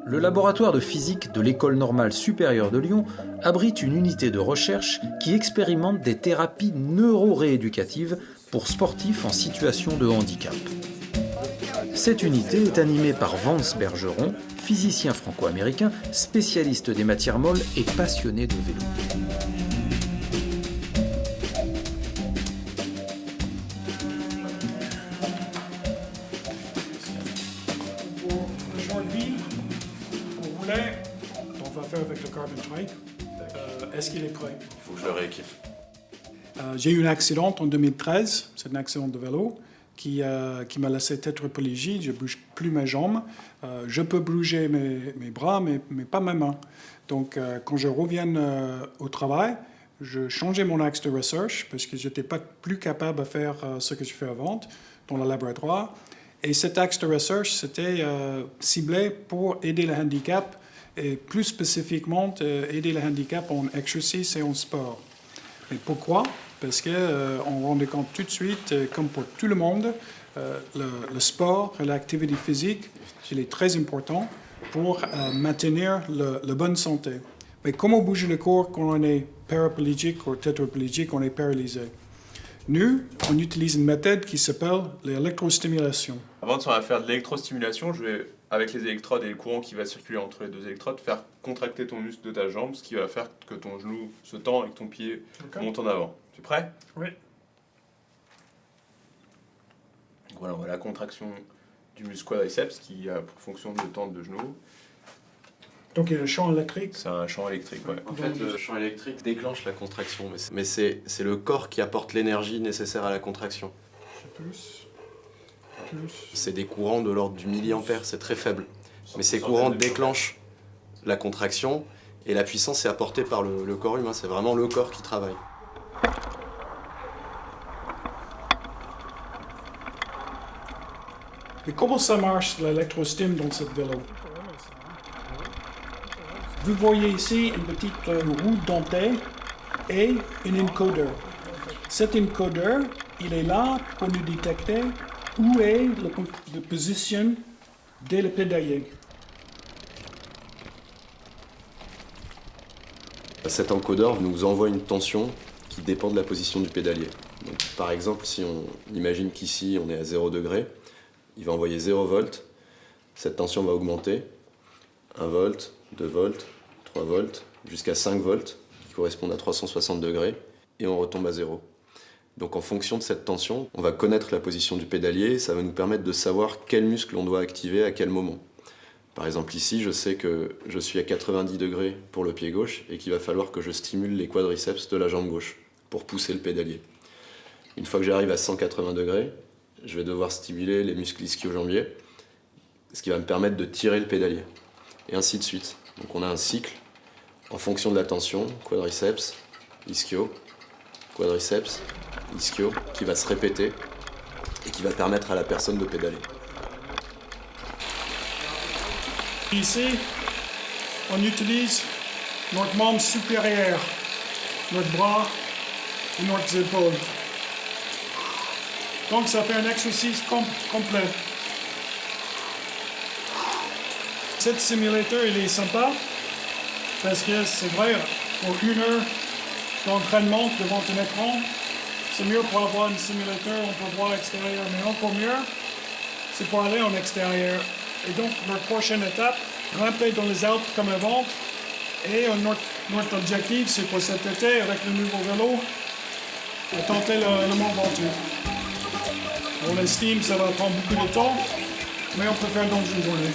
Le laboratoire de physique de l'École normale supérieure de Lyon abrite une unité de recherche qui expérimente des thérapies neuro-rééducatives pour sportifs en situation de handicap. Cette unité est animée par Vance Bergeron, physicien franco-américain, spécialiste des matières molles et passionné de vélo. Aujourd'hui, on voulait, on va faire avec le carbon type. Est-ce qu'il est prêt? Il faut que je le rééquipe. J'ai eu un accident en 2013, c'est un accident de vélo qui m'a laissé tétraplégie, je ne bouge plus mes jambes. Je peux bouger mes bras, mais pas mes mains. Donc, quand je reviens au travail, je changeais mon axe de recherche parce que je n'étais pas plus capable de faire ce que je fais avant dans le laboratoire. Et cet axe de recherche, c'était ciblé pour aider le handicap et plus spécifiquement aider le handicap en exercice et en sport. Et pourquoi? Parce qu'on rendait compte tout de suite, comme pour tout le monde, le sport et l'activité physique, il est très important pour maintenir la bonne santé. Mais comment bouger le corps quand on est paraplégique ou tétraplégique, on est paralysé? Nous, on utilise une méthode qui s'appelle l'électrostimulation. Avant de faire de l'électrostimulation, je vais, avec les électrodes et le courant qui va circuler entre les deux électrodes, faire contracter ton muscle de ta jambe, ce qui va faire que ton genou se tend et que ton pied monte en avant. Tu es prêt? Oui. Voilà, on voit la contraction du muscle quadriceps qui a pour fonction de tendre le genou. Donc il y a le champ électrique. C'est un champ électrique, ouais. En fait, le champ électrique déclenche la contraction, mais c'est le corps qui apporte l'énergie nécessaire à la contraction. Plus. C'est des courants de l'ordre du milliampère, c'est très faible. Mais ces courants déclenchent la contraction et la puissance est apportée par le corps humain. C'est vraiment le corps qui travaille. Mais comment ça marche l'électrostim dans cette vélo? Vous voyez ici une petite roue dentée et un encodeur. Cet encodeur, il est là pour nous détecter où est la position de le pédalier. Cet encodeur nous envoie une tension qui dépend de la position du pédalier. Donc, par exemple, si on imagine qu'ici on est à 0 degré, il va envoyer 0 volts. Cette tension va augmenter. 1 volt, 2 volts, 3 volts, jusqu'à 5 volts, qui correspondent à 360 degrés, et on retombe à 0. Donc en fonction de cette tension, on va connaître la position du pédalier, ça va nous permettre de savoir quel muscle on doit activer à quel moment. Par exemple ici, je sais que je suis à 90 degrés pour le pied gauche, et qu'il va falloir que je stimule les quadriceps de la jambe gauche, pour pousser le pédalier. Une fois que j'arrive à 180 degrés, je vais devoir stimuler les muscles ischio-jambiers, ce qui va me permettre de tirer le pédalier. Et ainsi de suite. Donc on a un cycle en fonction de la tension, quadriceps, ischio, quadriceps, ischio, qui va se répéter et qui va permettre à la personne de pédaler. Ici, on utilise notre membre supérieur, notre bras et notre épaule. Donc ça fait un exercice complet. Cet simulateur, il est sympa parce que c'est vrai, pour 1 heure d'entraînement devant un écran, c'est mieux pour avoir un simulateur, on peut voir l'extérieur, mais encore mieux, c'est pour aller en extérieur. Et donc, notre prochaine étape, grimper dans les Alpes comme avant, et notre objectif, c'est pour cet été, avec le nouveau vélo, de tenter le Mont Ventoux. On estime que ça va prendre beaucoup de temps, mais on peut faire dans une journée.